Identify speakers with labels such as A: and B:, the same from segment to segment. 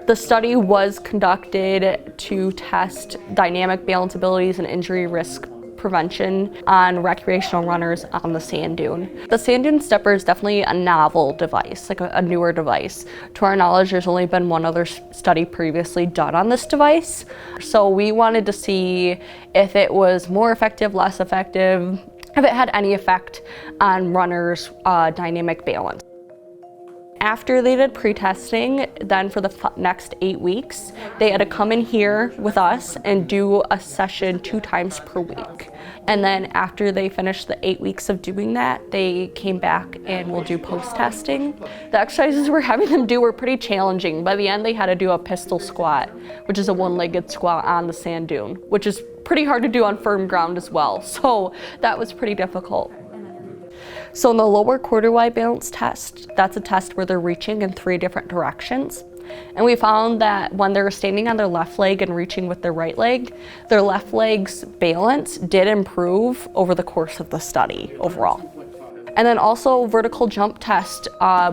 A: The study was conducted to test dynamic balance abilities and injury risk prevention on recreational runners on the sand dune. The sand DuneStepper is definitely a novel device, like a newer device. To our knowledge, there's only been one other study previously done on this device. So we wanted to see if it was more effective, less effective, if it had any effect on runners' dynamic balance. After they did pre-testing, then for the next 8 weeks, they had to come in here with us and do a session 2 times per week. And then after they finished the 8 weeks of doing that, they came back and will do post-testing. The exercises we're having them do were pretty challenging. By the end, they had to do a pistol squat, which is a one-legged squat on the sand dune, which is pretty hard to do on firm ground as well. So that was pretty difficult. So in the lower quarter wide balance test, that's a test where they're reaching in 3 different directions. And we found that when they're standing on their left leg and reaching with their right leg, their left leg's balance did improve over the course of the study overall. And then also vertical jump test,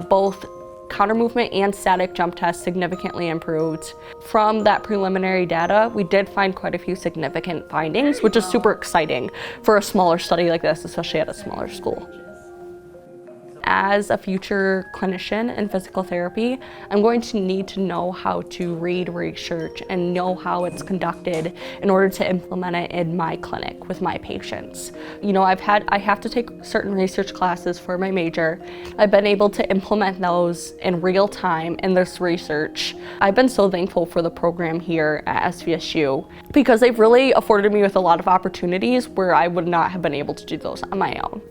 A: both counter movement and static jump test significantly improved. From that preliminary data, we did find quite a few significant findings, which is super exciting for a smaller study like this, especially at a smaller school. As a future clinician in physical therapy, I'm going to need to know how to read research and know how it's conducted in order to implement it in my clinic with my patients. You know, I have to take certain research classes for my major. I've been able to implement those in real time in this research. I've been so thankful for the program here at SVSU because they've really afforded me with a lot of opportunities where I would not have been able to do those on my own.